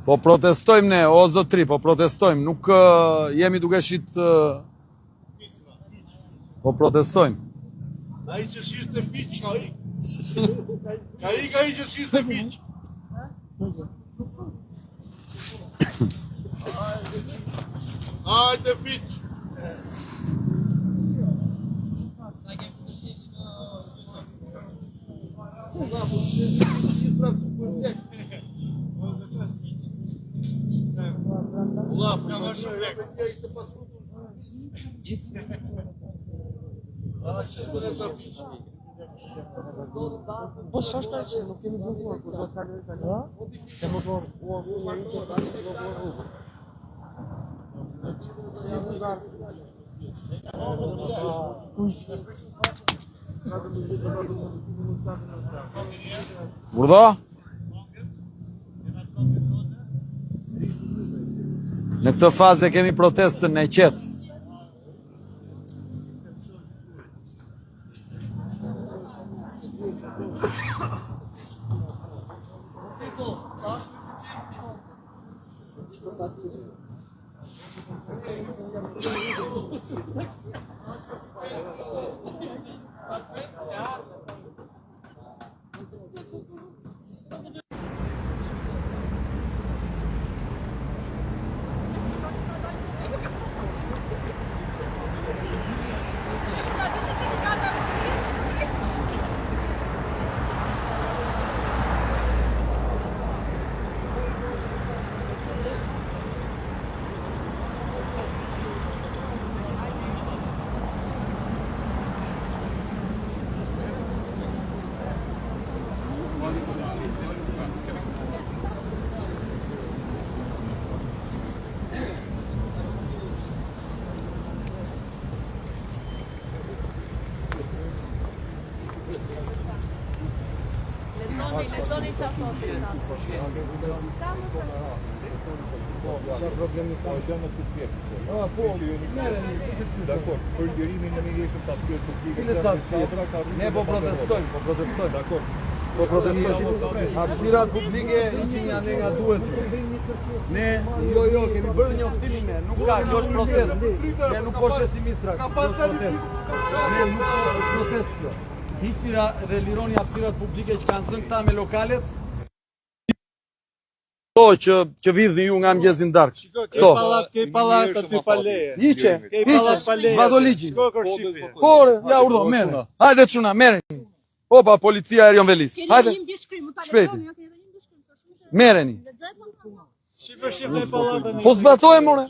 Po protestojmë ne, o zotri, po protestojmë, nuk jemi duke shit... Po protestojmë. Ai që shiste fiq, ka i. Ka i që shiste fiq. Hajde fiq. Po shashta që nuk kemi blokuar kur do të kaloj tani. Kemi Urdhë? Në këtë fazë kemi protestën në qetë. Lezoni që ato të problemi ka gjë në të tjerë. Dakor, për ligjërimin në mënyrë të atyre publike. Ne po protestojmë, Dakor. Po protestojmë. Hapësirat publike ikin janë nga duhet. Ne, jo, kemi bërë një oftimin ne, nuk ka, kjo është protest. Ne nuk po shesim istra, kjo është protest. Ne nuk është protest kjo. Hiqni dhe lironi hapësirat publike që kanë zënë këta me lokalet. Që vidhni ju nga mëngjezin darkë. Kej pallat aty pa leje. Hiqe, zbato ligjin. Por, ja urdo, mere. Hajde çuna, mereni. Opa, policia aerion velis. Hajde. Shpejti. Mereni. Po zbatoj, more.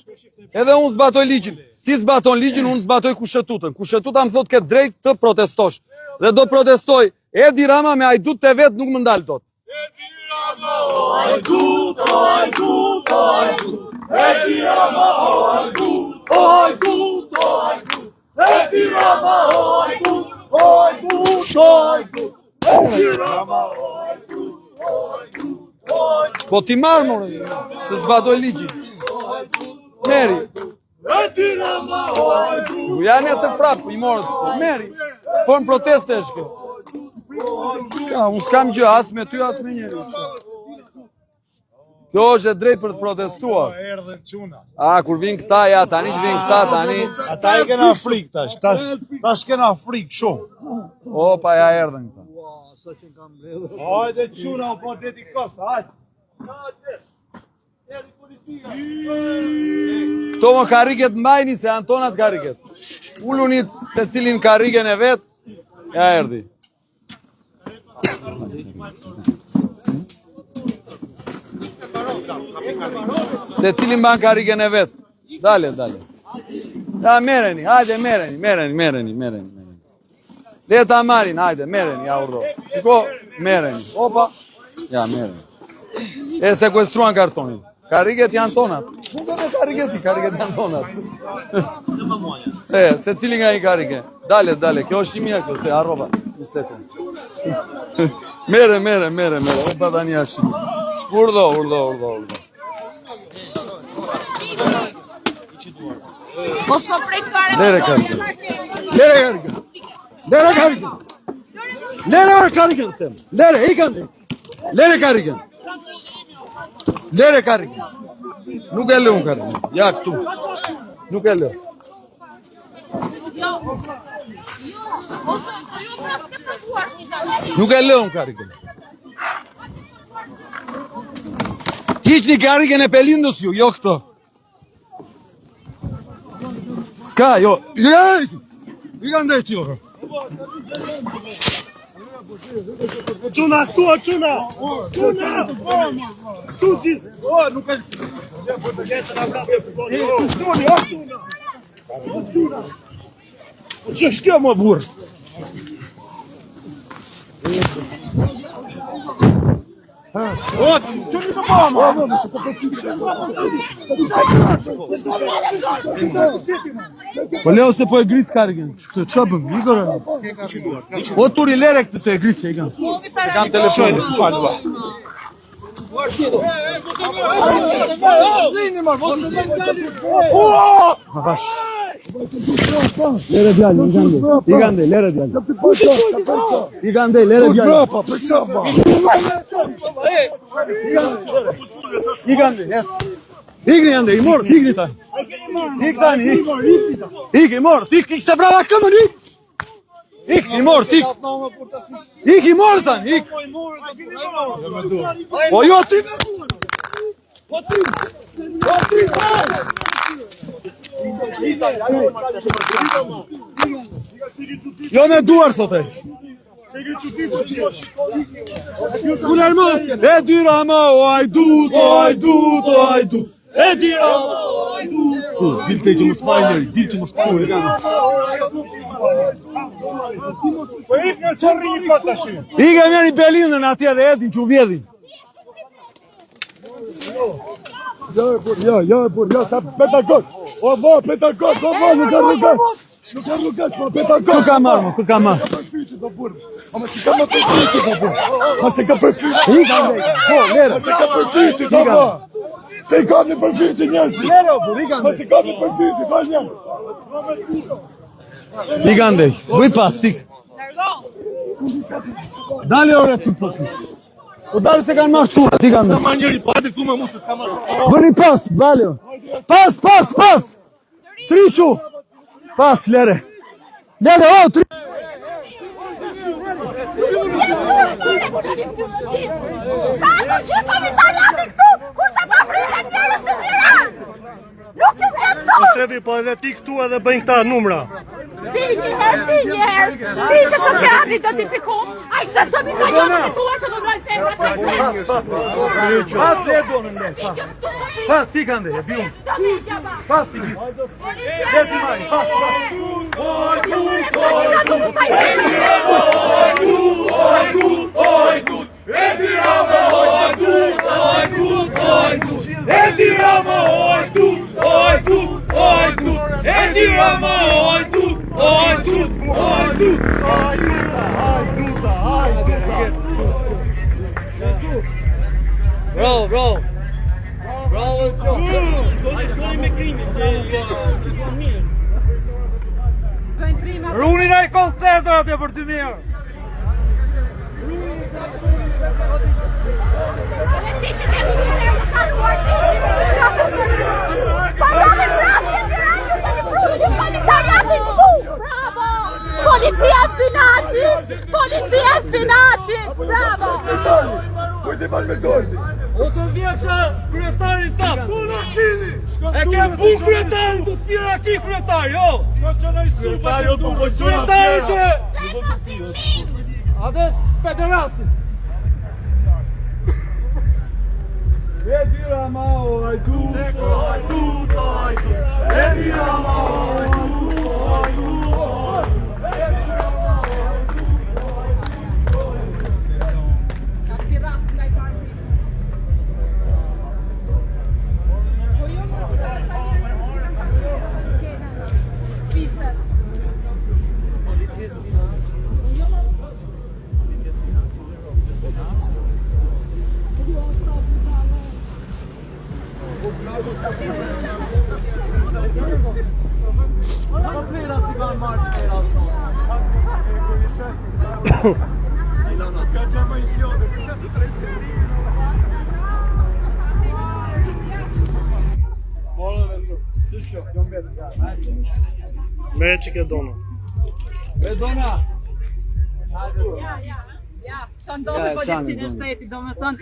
Edhe unë zbatoj ligjin. Ti zbaton ligjin, unë zbatoj kushetutën. Kushetuta më thot ke drejt të protestosh. Dhe do të protestoj. Edi Rama me hajdut të vetë nuk më ndalë dot. Edi Rama, o hajdut, o hajdut, o hajdut. Edi Rama, o hajdut, o hajdut, o hajdut. Edi Rama, o hajdut, o hajdut, o hajdut. Edi Rama, o hajdut, o hajdut, o hajdut. Po ti marë, more, të zbatoj ligjin. Meri. Edi Rama, o hajdut. Ja nesër prapë, i morët. Meri. Formë proteste është kjo. Ja, unë s'kam gjë, as me ty, as me njëri. Kjo është e drejt për të protestuar. Erdhen çuna. A, kur vinë këta, ja, tani që vinë këta, tani... Ata i kena frikë tash kena frikë shumë. Opa, ja erdhen këta. Hajde çuna, po dedikos, hajde. Hajde. Erdhi policia. Këto më kariket mbajni se Antonat kariket. Ullunit se cilin kariken e vet, ja erdi. Se cilin ban kariken e vet. Dale. Ja, mereni, hajde, mereni. Leta marin, hajde, mereni, ja urdo. Shiko, mereni. Opa, ja, mereni. E sekuestruan kartonin. Kariket janë tonat. Nuk e kariketi janë tonat. Se cili nga i karike. Dale, kjo është i mija kjo, se arroba. Një sekund. Mere. Opa tani ashtë. Urdo. Mos më prek fare. Lere karike. Lere kariken. Lere, i kanë. Lere kariken. Lere karikën. Nuk e lë unë karikën. Ja këtu. Nuk e lë. Nuk e lë unë karikën. Hiqni karikën e Pelindës ju, jo këto. Ska, jo. I kanë dhejt jo. Quna, këtua, quna! Quna! Tu si! O, nuk e... Që shkjo më burë? O, që një të bëma? Po leo se po e gris karikën. Qa bëm, Igor? O turi lere këtë se e gris e i kanë. E kanë telefonin. Ma bash. Lere djallë, i gande, lere djallë. I gande, lere djallë. I gande, yes. Igni ande, i mor, igni tani. Ik tani, ik. Ik, i mor, ik se brava këmën, ik. Ik, i mor, ik. Ik, i mor tani, ik. O jo ti me duar. O ti. O ti. Jo me duar, thote. E dyra ma, o ajdut, o ajdut, o ajdut. E dyra ma, o ajdut. Dilte që më spajnjëri, dilë që më spajnjëri. Ike mjeri Belindën atje dhe edhin që u vjedhin. Ja, sa pedagog. O vo, pedagog, o vo, nuk e rrugat. Nuk e rrugat, po pedagog. Ku ka marrë, ku ka marrë. Ama që ka më përfyti, do bu. Ma se ka përfyti. Po, lere. Ma se ka përfyti, do bu. Se i ka një përfyti njësi. Lere, o bur, i Ma se ka një përfyti, ka një. I gandej, bëj pas, tik. Dale ore të përfyti. O dale se kanë marrë qura, ti gandej. Ma njëri, po hajde ku me mu se s'ka marrë. Bëni pas, dale. Pas. Tri qu. Pas, lere. Lere, o, tri. Kako që komisariati këtu, kur sa pa fritë njerëz të tjera? Nuk ju vjen to! O shefi, po edhe ti këtu edhe bëjnë këta numra. Ti njëherë. Ti që komisariati do t'i pikum, a i shëtë komisariati të tuar që do dojnë femra të Pas, le donën, le, pas. Pas, ti gandej, e biun. Pas, ti biun. Le ti maj, pas. Bravo, shkoni me krimin, se jo mirë. Runin ai koncertër atje për 2 mirë. Policia Spinaci! Bravo! Kujti pas me dojti. O të vjeqë kryetarin ta, e ke pu kryetarin të pira ki kryetari, jo! Kryetari, jo të vojtoj Kryetari që... Ate pederastin. E dyra ma, o ajdut. E dyra ma, o Me që ke dono. Dona. Ja, që ndodhe policinë e shtetit, do me thënë,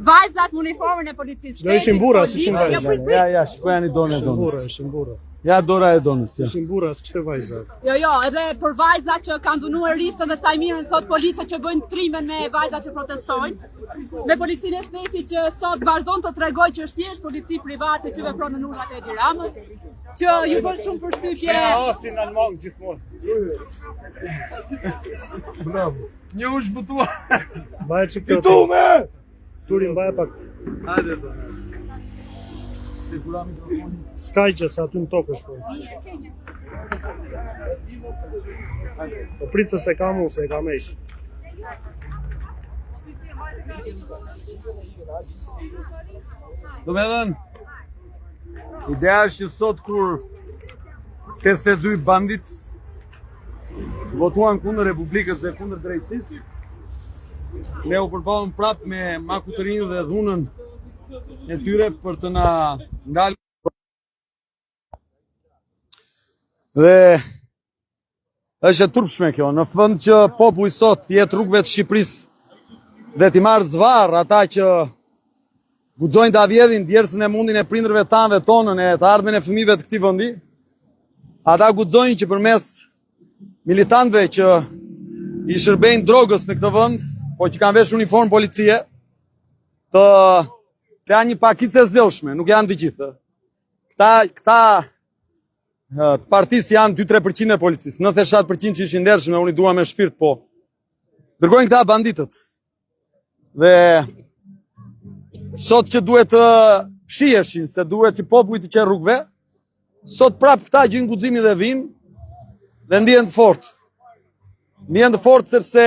vajzat më uniformën e policisë shtetit. Do ishin burra, s'ishin vajza. Ja, shikojani dorën e donës. Ishin burra. Ja, dora e donës, ja. Ishin burra, s'kishte vajza. Jo, edhe për vajzat që kanë dhunuar Ristën dhe Sajmirën, sot policët që bëjnë trimen me vajzat që protestojnë, me policinë e shtetit që sot vazhdon të tregoj që është thjesht polici private që vepron në urmat e Edi Ramës, që ju bën shumë përshtypje. Asin alman gjithmonë. Bravo. Një u shbutua. Baje që kjo. Tume! Turin baje pak. Hajde, dona. Sigura mikrofonin. Skaj që sa aty në tokë është po. Po pritë se ka mu, se ka mesh. Do me dhenë, ideja është që sot kur 82 bandit votuan kundër Republikës dhe kundër drejtësisë, ne u përballëm prap me makutërinë dhe dhunën e tyre për të na ngalë. Dhe është e turpshme kjo, në fund që populli sot jetë rrugëve të Shqipërisë dhe t'i marrë zvarr ata që guxojnë ta vjedhin djersën e mundin e prindërve tanë dhe tonën e të ardhmen e fëmijëve të këtij vendi. Ata guxojnë që përmes militantëve që i shërbejnë drogës në këtë vend, po që kanë vesh uniformë policie, se janë një pakicë e zellshme, nuk janë të gjithë. Këta partisë janë 2-3% e policisë, 97% që ishin ndershëm, unë i dua me shpirt, po dërgojnë këta banditët. Dhe sot që duhet të fshiheshin, se duhet që populli të qenë rrugëve, sot prap këta gjejnë guximin dhe vinë dhe ndihen të fortë. Ndihen të fortë sepse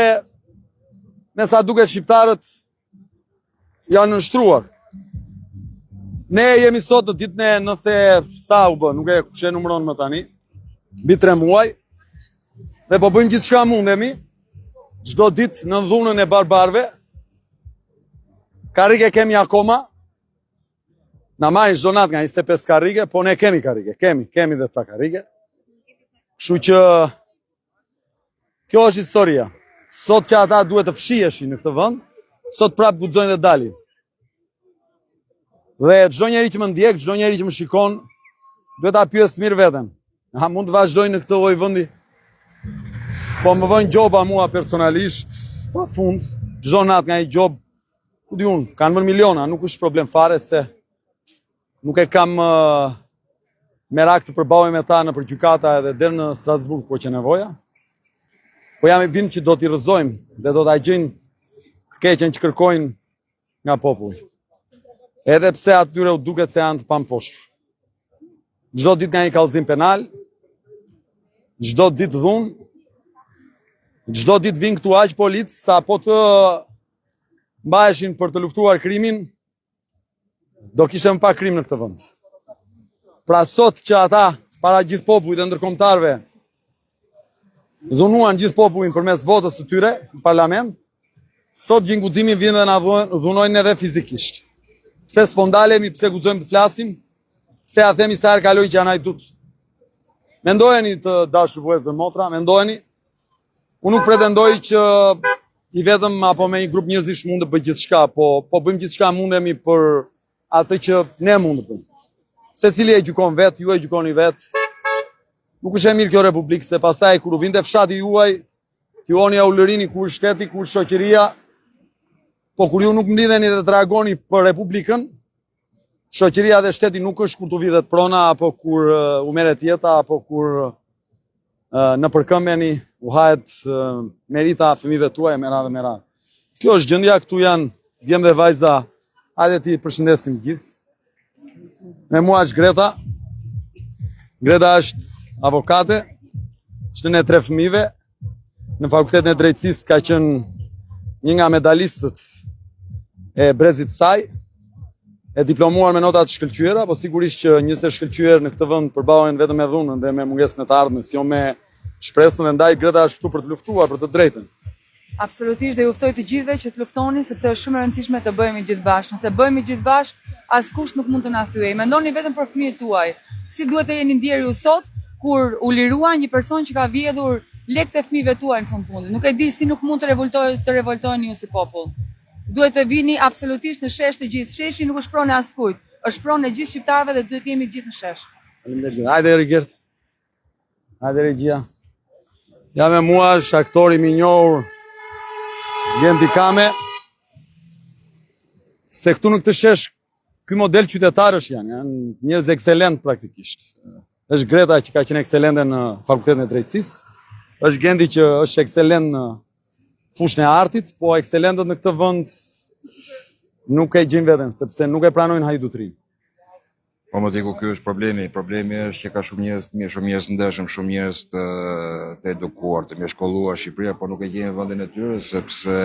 me sa duket shqiptarët janë nënshtruar. Ne jemi sot në ditën e 90 sa u bë, nuk e kush e numëron më tani, mbi 3 muaj, dhe po bëjmë gjithçka mundemi, çdo ditë në dhunën e barbarëve. Karrige kemi akoma, na marrin çdo natë nga 25 karrige, po ne kemi karrige, kemi dhe ca karrige. Kështu që kjo është historia. Sot që ata duhet të fshiheshin në këtë vend, sot prap guxojnë dhe dalin. Dhe çdo njeri që më ndjek, çdo njeri që më shikon, duhet ta pyes mirë veten. A mund të vazhdoj në këtë lloj vendi? Po më vën gjoba mua personalisht, pafund, çdo natë nga një gjob, ku di unë, kanë vënë miliona, nuk është problem fare se nuk e kam merak të përballoj me ta nëpër gjykata edhe deri në Strasburg po që nevoja. Po jam i bindur që do t'i rrëzojmë dhe do ta gjejnë të keqen që kërkojnë nga populli. Edhe pse atyre u duket se janë të pamposhtur. Çdo ditë nga një kallëzim penal, çdo ditë dhunë, çdo ditë vin këtu aq policë sa po të mbaheshin për të luftuar krimin, do kishte më pak krim në këtë vend. Pra sot që ata para gjithë popullit dhe ndërkombëtarëve dhunuan gjithë popullin përmes votës së tyre në parlament, sot gjin guximin vjen dhe na dhunojnë edhe fizikisht. Pse s'po ndalemi, pse guxojmë të flasim, pse a themi sa herë kaloi që janë ajdut. Mendojeni të dashur vëllezër dhe motra, mendojeni. Unë nuk pretendoj që i vetëm apo me një grup njerëzish mund të bëj gjithçka, po bëjmë gjithçka mundemi për atë që ne mund të bëjmë. Secili e gjykon vet, ju e gjykoni vet. Nuk është e mirë kjo republikë, se pastaj kur u vinte fshati juaj, filloni ja ulërini kur shteti, kur shoqëria. Po kur ju nuk mblidheni dhe të reagoni për Republikën, shoqëria dhe shteti nuk është kur t'u vidhet prona, apo kur u merret jeta, apo kur në përkëmbeni u hahet merita fëmijëve tuaj me radhë me radhë. Kjo është gjendja, këtu janë djem dhe vajza, hajde ti përshëndesim gjithë. Me mua është Greta. Greta është avokate, është në 3 fëmijëve, në Fakultetin e Drejtësisë ka qenë një nga medalistët e brezit saj, e diplomuar me nota të shkëlqyera, po sigurisht që njerëzit e shkëlqyer në këtë vend përballen vetëm me dhunën dhe me mungesën e të ardhmes, jo me shpresën, dhe ndaj Greta është këtu për të luftuar për të drejtën. Absolutisht, dhe ju ftoj të gjithëve që të luftoni, sepse është shumë e rëndësishme të bëhemi gjithë bashkë. Nëse bëhemi gjithë bashkë, askush nuk mund të na thyej. Mendoni vetëm për fëmijët tuaj. si duhet të jeni ndjerë ju sot kur u lirua një person që ka vjedhur lekët e fëmijëve tuaj në fund fundit. Nuk e di si nuk mund të revoltojni ju si popull. Duhet të vini absolutisht në shesh të gjithë. Sheshi nuk është pronë e askujt, është pronë e gjithë shqiptarëve dhe duhet të jemi gjithë në shesh. Faleminderit. Hajde Rigert. Hajde regjia. Ja me mua është aktori më i njohur Genti Kame. Se këtu në këtë shesh, ky model qytetarësh janë njerëz ekselent praktikisht. Është Greta që ka qenë ekselente në Fakultetin e Drejtësisë, është Genti që është ekselent në fushën e artit, po ekselentët në këtë vend nuk e gjejnë veten sepse nuk e pranojnë hajdutrinë. Po më diku ky është problemi. Problemi është që ka shumë njerëz të mirë, shumë njerëz të ndershëm, shumë njerëz të edukuar, të mirëshkolluar Shqipëria, po nuk e gjejnë vendin e tyre sepse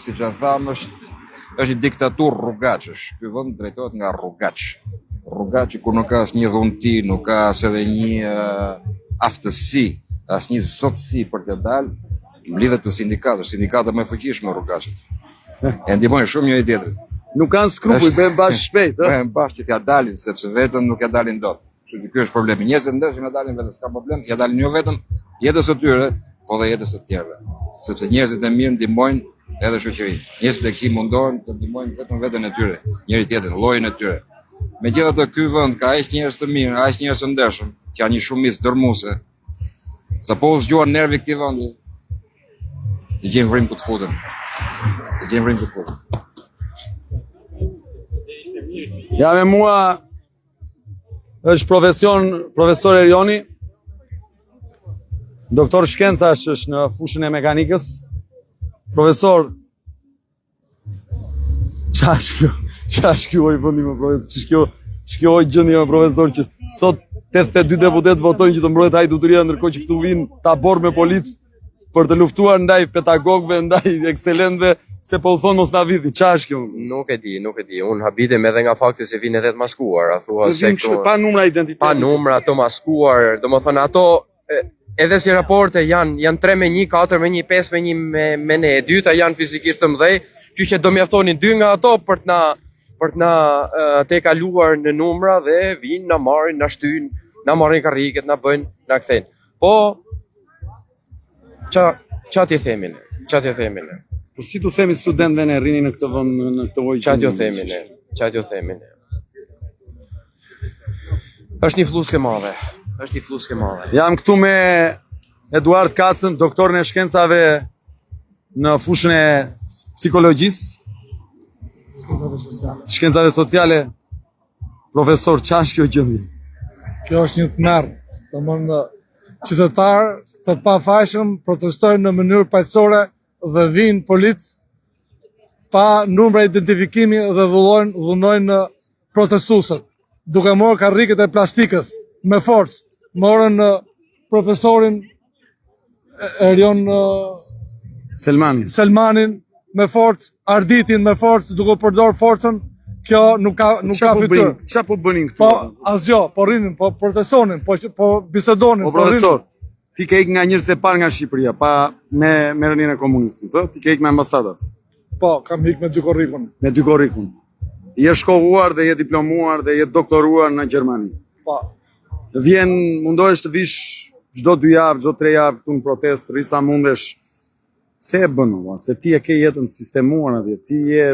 siç e thamë është një diktaturë rrugaçësh. Ky vend drejtohet nga rrugaç. Rrugaçi kur nuk ka asnjë dhunti, nuk ka as edhe një aftësi, asnjë zotësi për të dalë, lidhet të sindikatës. Sindikata më e fuqishme rrugaçët. E ndihmojnë shumë njëri tjetrin. Nuk kanë skrupuj, bëhen bashkë shpejt, ëh. Bëhen bashkë që t'ja dalin, sepse vetëm nuk ja dalin dot. Kështu që ky është problemi. Njerëzit ndershëm ja dalin vetëm, s'ka problem, ja dalin jo vetëm jetës së tyre, po dhe jetës së tjerëve. Sepse njerëzit e mirë ndihmojnë edhe shoqërinë. Njerëzit e këqij mundohen të ndihmojnë vetëm veten e tyre, njëri tjetrin, llojin e tyre. Megjithatë ky vend ka aq njerëz të mirë, aq njerëz të ndershëm, që janë një shumicë dërmuese. Sapo u zgjuan nervi këtij vendi. Të gjejnë vrim ku të futen. Të gjejnë vrim ku të futen. Ja me mua është profesor Erioni, doktor shkencash është në fushën e mekanikës. Profesor, ç'ash kjo oj vendi më profesor, ç'kjo oj gjendje më profesor që sot 82 deputet votojnë që të mbrohet hajdutëria ndërkohë që këtu vinë tabor me policë për të luftuar ndaj pedagogëve, ndaj ekselentëve. Se po u thonë mos na viti, qa është kjo? Nuk e di. Unë habitem edhe nga fakti se vinë edhe të maskuar. Pa numra identitet. Pa numra të maskuar. Do më thënë ato, edhe si raporte janë 3-1, 4-1, 5-1 me ne. E dyta janë fizikisht të mëdhej, që do mjaftonin 2 nga ato për të na te kaluar në numra dhe vinë, na marrin, na shtyjnë, na marrin karriket, na bëjnë, na kthejnë. Po, qa t'je themin? Po si tu themi studentëve ne rrini në këtë vend në këtë ujë? Qa t'jo themin? Është një fluske madhe. Jam këtu me Eduard Kacën, doktorin e shkencave në fushën e psikologjisë, shkencave sociale. Profesor, qa është kjo gjendje? Kjo është një tmerr. Domthonë qytetarë të pafajshëm protestojnë në mënyrë paqësore dhe vinë policë pa numra identifikimi dhe dhunojnë protestuesët, duke marrë karriket e plastikës me forcë. Morën profesorin Erion Selmanin me forcë, Arditin me forcë, duke përdorur forcën. Kjo nuk ka fytyrë. Çfarë po bënin këtu? Po asgjë, po rrinin, po protestonin, po bisedonin. Po profesor, ti ke ikë nga njerëz të parë nga Shqipëria, pa me rënien e komunizmit, ë? Ti ke ikë me ambasadat. Po, kam ikë me dy korrikun. Me dy korrikun. Je shkolluar dhe je diplomuar dhe je doktoruar në Gjermani. Po. Mundohesh të vish çdo 2 javë, çdo 3 javë këtu në protestë, rri sa mundesh. Pse e bën ua? Se ti e ke jetën sistemuar atje. Ti je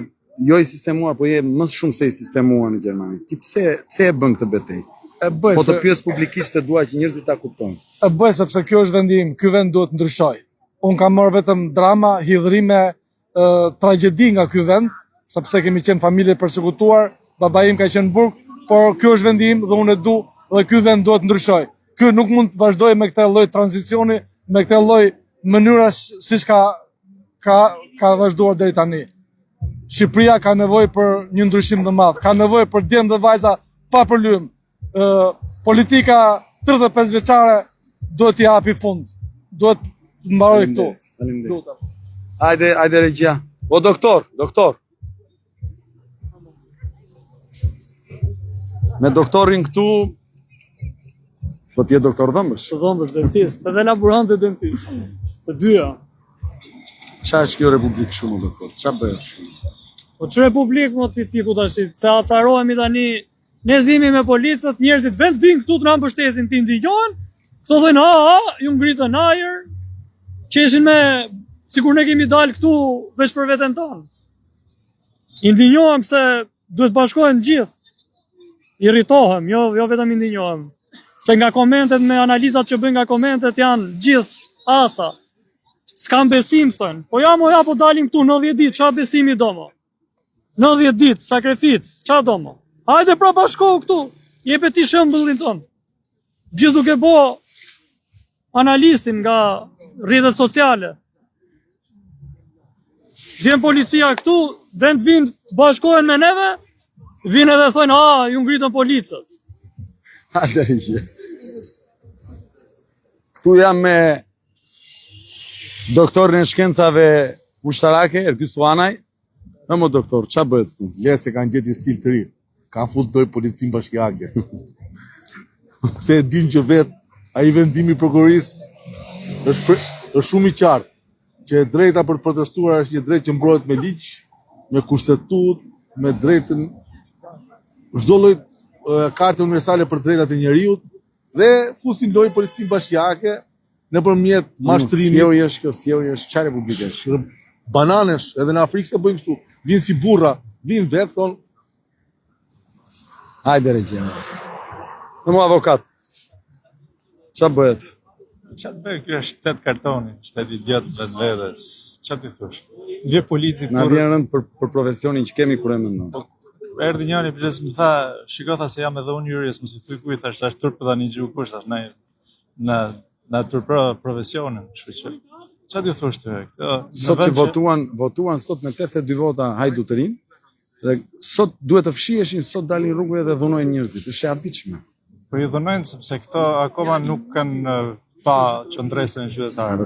jo i sistemuar, po je më shumë se i sistemuar në Gjermani. Ti pse e bën këtë betejë? Po të pyes publikisht se dua që njerëzit ta kuptojnë. E bëj sepse kjo është vendi im, ky vend duhet ndryshoj. Unë kam marrë vetëm drama, hidhrime, tragjedi nga ky vend, sepse kemi qenë familje përsekutuar, baba im ka qenë burg, por ky është vendi im dhe unë e du dhe ky vend duhet ndryshoj. Ky nuk mund të vazhdoj me këtë lloj tranzicioni, me këtë lloj mënyrash siç ka vazhduar deri tani. Shqipëria ka nevojë për një ndryshim të madh, ka nevojë për djem dhe vajza pa përlym. Politika 35 vjeçare duhet t'i japi fund. Duhet të mbaroj këtu. Faleminderit. Hajde regjia. O doktor. Me doktorin këtu po ti je doktor dhëmbësh? Dhëmbësh, dentist, edhe laborant dhe dentist. Të dyja. Qa është kjo republikë shumë, doktor? Qa bëhet shumë? Po që republikë, më ti ku tash, se acarohemi tani ne zimi me policët, njerëzit vend vinë këtu të na mbështesin, ti ndigjohen, këto thojnë ju ngritën ajër, qeshin me sikur ne kemi dalë këtu veç për veten tonë. I ndinjohem se duhet bashkohen gjithë. Irritohem, jo vetëm i ndinjohem. Se nga komentet me analizat që bëjnë nga komentet janë gjithë asa. S'kam besim, thënë. Po po dalim këtu 90 ditë, qa besimi do mo? 90 ditë, sakrificë, qa do mo? Hajde pra bashkohu këtu, jepe ti shembullin tonë. Gjithë duke bo analistin nga rrjetet sociale. Vjen policia këtu, vend vinë bashkohen me neve, vinë edhe thonë, ju ngritën policët. Këtu jam me doktorin e shkencave ushtarake, Erky Suanaj. Mo doktor, qa bëhet këtu? Le se kanë gjeti stil të ri. Kanë full doj policin bashkiake. Se e din që vetë, a i vendimi prokurorisë është shumë i qartë, që e drejta për protestuar është një drejt që mbrohet me ligj, me kushtetut, me drejtën, çdo lloj kartë universale për drejtat e njeriut, dhe fusin loj policin bashkiake nëpërmjet mashtrimit. Sjellje është çfarë republike është? Bananesh, edhe në Afrikë se bëjnë kështu. Vinë si burra, vinë vetë, thonë. Hajde regjime. Në mu avokat. Qa bëhet? Qa të bëjë, kjo është shtet kartoni, shtet idiot vetvetes. Qa të thush? Vje policit na vjen rënd për profesionin që kemi kur e mendon. Erdhi njëri plus më tha, shikoj se jam edhe unë jurist, mos i thuj kujt, thash turp dhe një gjuhë kush, thash na turpro profesionin, kështu që. Qa t'ju thush të sot që votuan sot me 82 vota Hajdutërin, dhe sot duhet të fshiheshin, sot dalin rrugëve dhe dhunojnë njerëzit, është e habitshme. Po i dhunojnë sepse këto akoma nuk kanë pa qëndresën e qytetarëve.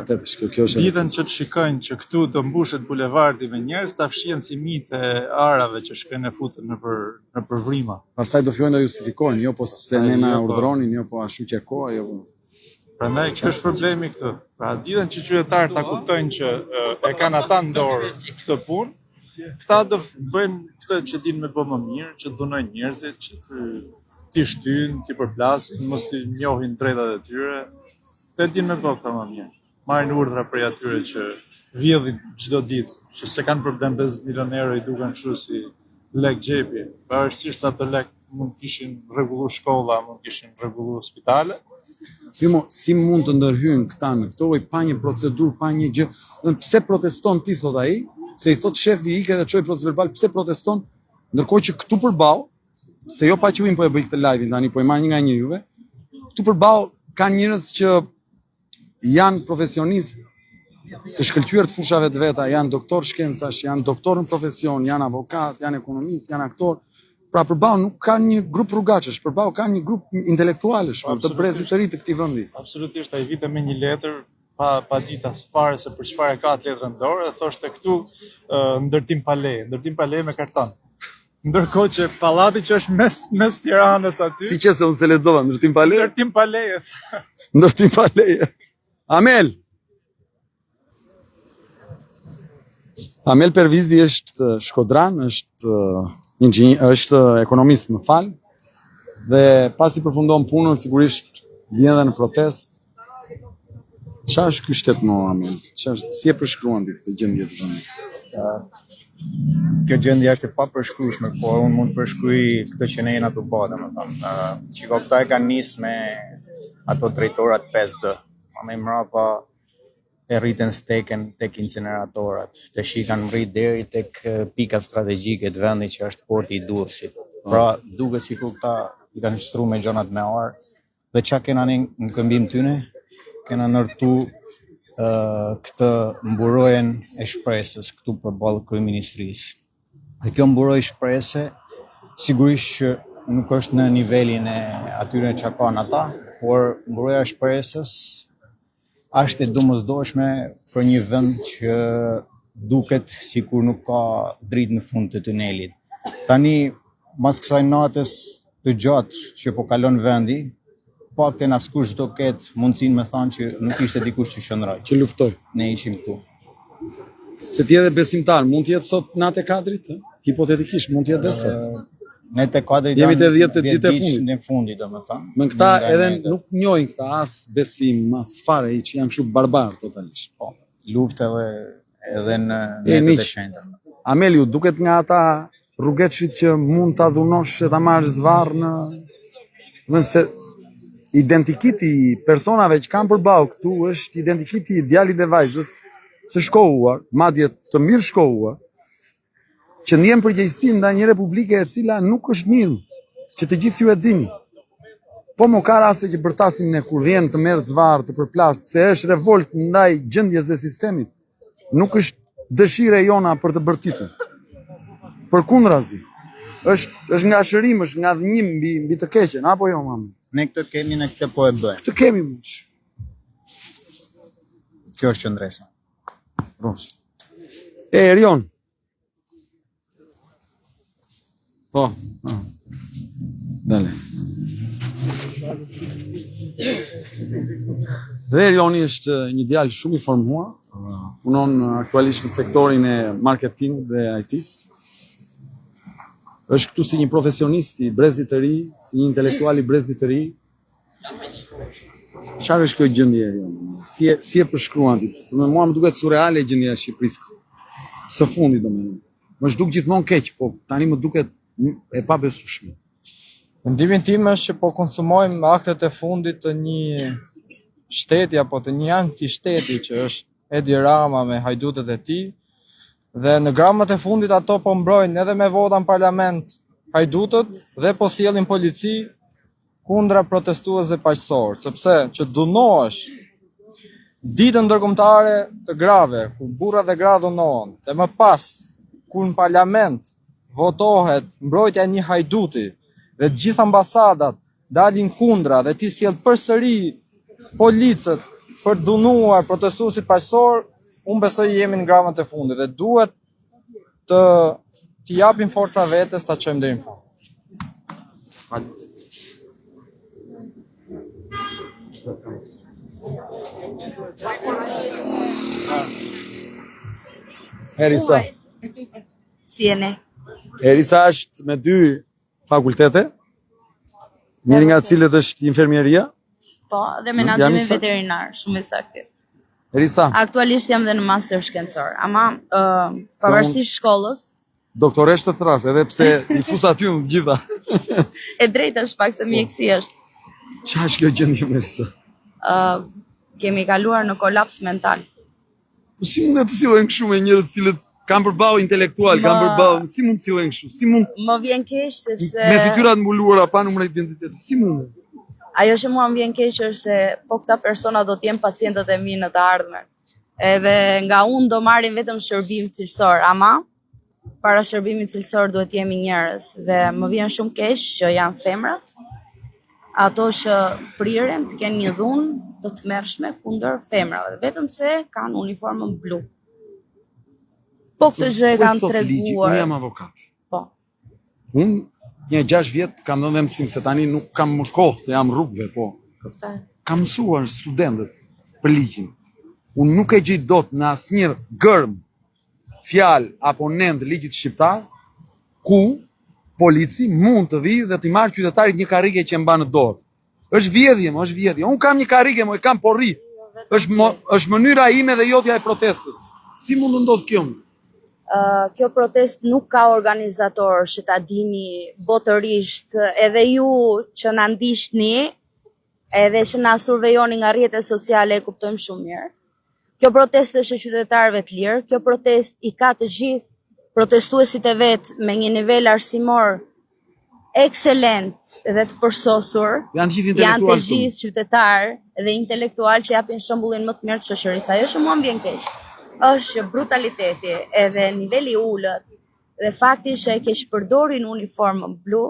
Ditën që të shikojnë që këtu do mbushet bulevardi me njerëz, ta fshihen si mitë e arave që shkojnë e futen nëpër vrima. Pastaj do fillojnë të justifikohen, jo po se ne na urdhronin, jo po ashtu që koha, jo po. Prandaj kjo është problemi këtu. Pra ditën që qytetarët ta kuptojnë që e kanë ata në dorë këtë punë, këta do bëjnë këtë që dinë me bë më mirë, që dhunojnë njerëzit, që t'i shtyjnë, t'i përplasin, mos t'i njohin drejtat e tyre. Këta dinë me bë këta më mirë. Marrin urdhra prej atyre që vjedhin çdo ditë, që se kanë problem 50 milionë euro i duken kështu si lek xhepi. Pavarësisht se ato lek mund të kishin rregullu shkolla, mund të kishin rregullu spitale. Si mund të ndërhyjnë këta në këto, pa një procedurë, pa një gjë. Pse proteston ti, thot ai? Se i thot shefi i ke dhe çoj procedurë verbal, pse proteston? Ndërkohë që këtu përballë, se jo pa qëllim po e bëj këtë live-in tani, po e marr një nga një juve. Këtu përballë kanë njerëz që janë profesionistë të shkëlqyer të fushave të veta, janë doktor shkencash, janë doktor në profesion, janë avokat, janë ekonomist, janë aktor. Pra përballë nuk ka një grup rrugaçësh, përballë ka një grup intelektualësh, të brezit të ri të këtij vendi. Absolutisht, ai vite me një letër pa ditë as fare se për çfarë ka atë letrën dorë, dhe thoshte këtu ndërtim pa leje me karton. Ndërkohë që pallati që është mes Tiranës aty. Si që se unë se lexova, ndërtim pa leje. Ndërtim pa leje. Ndërtim pa leje. Amel Pervizi është shkodran, është ekonomist, më fal, dhe pasi përfundon punën, sigurisht vjen edhe në protest. Qa është ky shtet më, Amel? Si e përshkruan ti këtë gjendje të vendit? Kjo gjendje është e papërshkrueshme, por unë mund të përshkruaj këtë që ne jena të bëjë, domethënë. Çiko këta e kanë nisë me ato drejtorat 5D. Më mbrapa e rritën steken tek incineratorat, të shi kanë rrit deri tek pikat strategjike të vendit që është porti i Durrësit. Pra duket sikur këta i kanë shtruar me gjonat me ar, dhe çka kena ne në këmbim tyne, kena ndërtu këtë mburojën e shpresës këtu përballë kryeministrisë. Dhe kjo mburojë shprese sigurisht që nuk është në nivelin e atyre që kanë ata, por mburoja e shpresës është e domosdoshme për një vend që duket sikur nuk ka dritë në fund të tunelit. Tani, mas kësaj natës të gjatë që po kalon vendi, pakten askush do ketë mundësinë me thanë që nuk ishte dikush që shëndroj. Që luftoj. Ne ishim këtu. Se ti edhe besimtar, mund të jetë sot natë e kadrit? Hipotetikisht, mund të jetë dhe sot. Ne te kuadri Jemi te 10 ditë e fundit. Në fundit, domethënë. Me këta edhe nuk njohin këta as besim, as fare, që janë kështu barbar totalisht. Po, luftë edhe në netët e shenjta. Ameliu, duket nga ata rrugetshit që mund ta dhunosh e ta marrësh zvarr nëse identikiti i personave që kanë përballë këtu është identikiti i djalit dhe vajzës së shkolluar, madje të mirë shkolluar, që ndjen përgjegjësi ndaj një republike e cila nuk është mirë, që të gjithë ju e dini. Po më ka raste që bërtasim ne kur vjen të merr zvarr, të përplas, se është revolt ndaj gjendjes së sistemit. Nuk është dëshira jona për të bërë titull. Përkundrazi, është nga shërim, është nga dhënim mbi të keqen, apo jo, mamë? Ne këtë kemi, ne këtë po e bëjmë. Këtë kemi, muç. Kjo është qëndresa. Erion. Po. Dale. Dhe Erioni është një djalë shumë i formuar, punon aktualisht në sektorin e marketing dhe IT-s. Është këtu si një profesionist i brezit të ri, si një intelektual i brezit të ri. Çfarë është kjo gjendje Erioni? Si e përshkruan ti? Mua më duket surreale gjendja e Shqipërisë. Së fundi domethënë. Më zhduk gjithmonë keq, po tani më duket e pabesueshme. Mendimin tim është që po konsumojmë aktet e fundit të një shteti apo të një anti-shteti që është Edi Rama me hajdutet e tij. Dhe në gramët e fundit ato po mbrojnë edhe me vota në parlament hajdutët dhe po sjellin polici kundra protestuesve paqësorë, sepse që dhunohesh ditën ndërkombëtare të grave, ku burra dhe gra dhunohen, dhe më pas kur në parlament votohet mbrojtja e një hajduti dhe të gjithë ambasadat dalin kundra dhe ti sjell përsëri policët për të dhunuar protestuesit paqësorë, unë besoj jemi në gramët e fundit dhe duhet të japim forca vetes ta çojmë deri në fund. Erisa. Si jeni? Erisa është me 2 fakultete, njëri nga të cilët është infermieria. Po, dhe menaxhimi veterinar, shumë i saktë. Erisa. Aktualisht jam dhe në master shkencor, ama pavarësisht shkollës. Doktoresh të tras, edhe pse i fus aty në gjitha. E drejta është pak se mjekësi është. Çfarë është kjo gjendje Erisa? Kemi kaluar në kolaps mental. Po si mund të sillen kështu me njerëz të cilët kanë përballë intelektual, kanë përballë, si mund të sillen kështu? Si mund? Më vjen keq sepse me fytyrat mbuluara pa numër identiteti, si mund? Ajo që mua më vjen keq është se po këta persona do të jenë pacientët e mi në të ardhmen. Edhe nga unë do marrin vetëm shërbim cilësor, ama para shërbimit cilësor duhet jemi njerëz dhe më vjen shumë keq që janë femrat, ato që priren të kenë një dhunë të tmerrshme kundër femrave, vetëm se kanë uniformën blu. Po këtë gjë e kanë treguar. Unë jam avokat. Po. Unë një 6 vjet kam dhënë mësim, se tani nuk kam më kohë, se jam rrugëve, po. Kam mësuar studentët për ligjin. Unë nuk e gjej dot në asnjë gërm, fjalë apo nend ligjit shqiptar ku polici mund të vijë dhe t'i marrë qytetarit një karrige që e mban në dorë. Është vjedhje, është vjedhje. Unë kam një karrige, e kam porri. Është mënyra ime dhe jotja e protestës. Si mund të ndodh kjo? Kjo protest nuk ka organizator që ta dini botërisht, edhe ju që na ndiqni, edhe që na survejoni nga rrjetet sociale e kuptojmë shumë mirë. Kjo protest është e qytetarëve të lirë, kjo protest i ka të gjithë protestuesit e vet me një nivel arsimor ekselent dhe të përsosur. Janë të gjithë qytetarë dhe intelektual që japin shembullin më të mirë të shoqërisë. Ajo që mua më vjen keq është brutaliteti edhe niveli ullët dhe fakti që e keq përdorin uniformën blu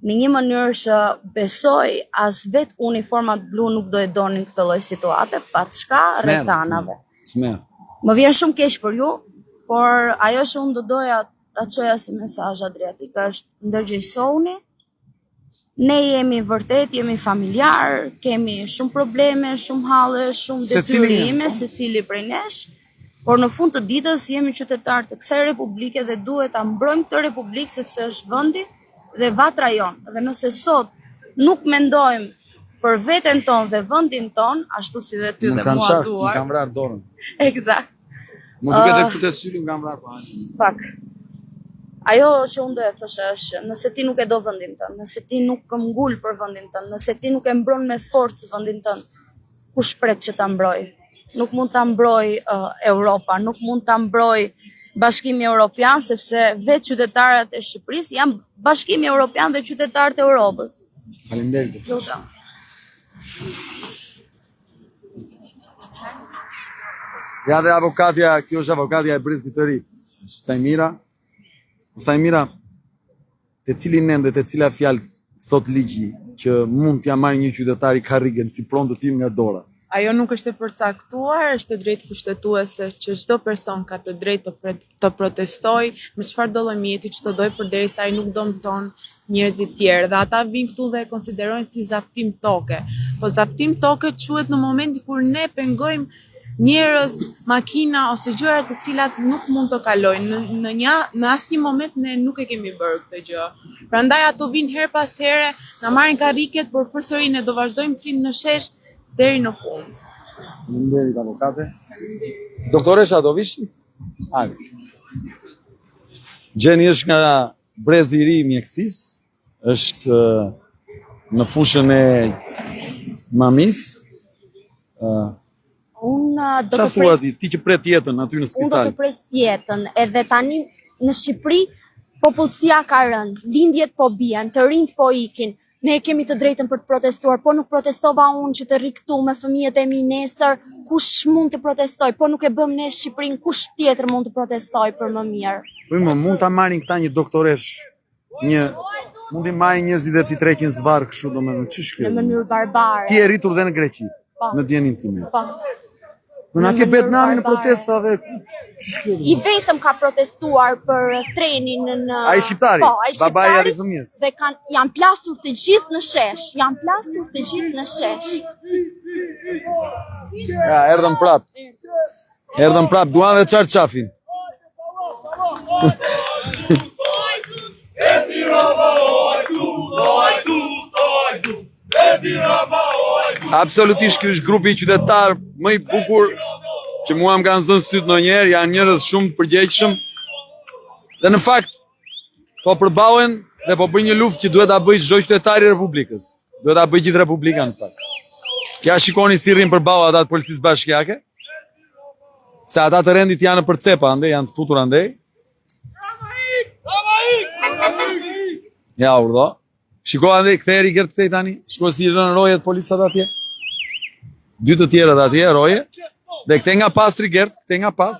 në një mënyrë që besoj as vet uniformat blu nuk do e donin këtë lloj situate pa çka rrethanave. Më vjen shumë keq për ju, por ajo që unë do doja ta çoja si mesazh Adriatik është ndërgjegjësohuni. Ne jemi vërtet, jemi familjar, kemi shumë probleme, shumë halle, shumë detyrime, secili prej nesh. Por në fund të ditës jemi qytetarë të kësaj republike dhe duhet ta mbrojmë këtë republikë sepse është vendi dhe vatra jon. Dhe nëse sot nuk mendojmë për veten tonë dhe vendin tonë, ashtu si dhe ty dhe mua duar. Më kam vrarë dorën. Eksakt. Më duket e këtë syri më kam vrarë pa. Pak. Ajo që unë do e thosha është, nëse ti nuk e do vendin tënë, nëse ti nuk ngul për vendin tënë, nëse ti nuk e mbron me forcë vendin tënë, kush pret që ta mbroj? Nuk mund ta mbroj Europa, nuk mund ta mbroj Bashkimi Evropian, sepse vetë qytetarët e Shqipërisë janë Bashkimi Evropian dhe qytetarët e Europës. Faleminderit. Lutem. Ja dhe avokatja, kjo është avokatja e brezit të ri. Sajmira. Sajmira, te cilin ende, te cila fjalë thot ligji që mund t'ja marrë një qytetar i karrigen si pronë të tim nga dora? Ajo nuk është e përcaktuar, është e drejtë kushtetuese që çdo person ka të drejtë të protestojë me çfarë do lloj mjeti që të dojë përderisa ai nuk dëmton njerëzit tjerë dhe ata vinë këtu dhe e konsiderojnë si zaptim toke. Po zaptim toke quhet në momentin kur ne pengojmë njerëz, makina ose gjëra të cilat nuk mund të kalojnë. Në asnjë moment ne nuk e kemi bërë këtë gjë. Prandaj ato vinë her pas here, na marrin karriket, por përsëri ne do vazhdojmë të rinë në shesh deri në fund. Faleminderit avokate. Doktoresha do vish? Hajde. Gjeni është nga brezi i ri i mjekësisë, është në fushën e mamis. Unë do Qa thua ti që pret jetën aty në spital? Unë do të pres jetën, edhe tani në Shqipëri popullsia ka rënd, lindjet po bien, të rinjt po ikin. Ne kemi të drejtën për të protestuar, po nuk protestova unë që të rri këtu me fëmijët e mi nesër, kush mund të protestoj, po nuk e bëm ne Shqipërinë, kush tjetër mund të protestoj për më mirë. Po mund ta marrin këta një doktoresh, mund i marrin njerëzit dhe t'i treqin zvarr kështu domethënë ç'është kjo? Në mënyrë barbare. Ti e rritur dhe në Greqi, në dijenin time. Po. Në atje bet nami në protesta dhe ç'është kjo? I vetëm ka protestuar për trenin në Ai shqiptari, po, ai babai shqiptari, i fëmijës. Dhe janë plasur të gjithë në shesh, janë plasur të gjithë në shesh. Ja, erdhëm prap. Erdhëm prap, duan dhe çarçafin. Absolutisht ky është grupi qytetar më i bukur që mua më kanë zënë syt ndonjëherë, janë njerëz shumë të përgjegjshëm. Dhe në fakt po përballen dhe po bëjnë një luftë që duhet ta bëjë çdo qytetar i Republikës. Duhet ta bëjë gjithë Republika në fakt. Ja shikoni si rrin përballë ata të policisë bashkiake. Se ata të rendit janë në përcepa, ande janë të futur andej. Ja urdhë. Shiko andej, ktheheri Gert kthej tani. Shiko si rënë rojet policat atje. Dy të tjerët atje, roje. Dhe këte nga pas Gert, këte nga pas.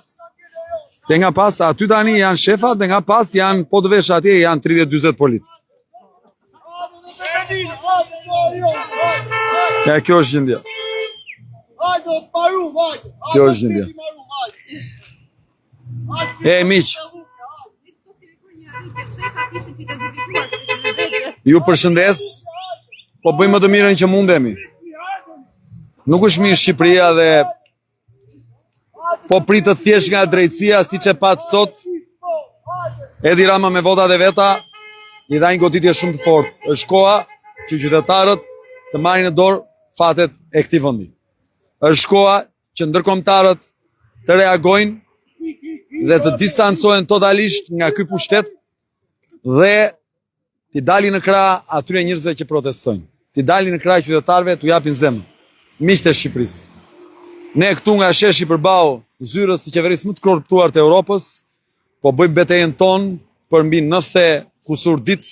Këte nga pas, aty tani janë shefat dhe nga pas janë po të vesh atje janë 30-40 policë. Ja, kjo është gjendja. Kjo është gjendja. E, miq. Ju përshëndes, po bëjmë më të mirën që mundemi. Nuk është mirë Shqipëria dhe po pritët thjesht nga drejtësia si që patë sot. Edi Rama me votat e veta i dha një goditje shumë të fortë. Është koha që qytetarët të marrin në dorë fatet e këtij vendi. Është koha që ndërkombëtarët të reagojnë dhe të distancohen totalisht nga ky pushtet dhe t'i dalin në krah atyre njerëzve që protestojnë. T'i dalin në krah qytetarëve, t'u japin zemër. Miqtë e Shqipërisë. Ne këtu nga sheshi përballë zyrës së qeverisë më të korruptuar të Europës, po bëjmë betejën tonë për mbi 90 kusur ditë,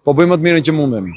po bëjmë më të mirën që mundemi.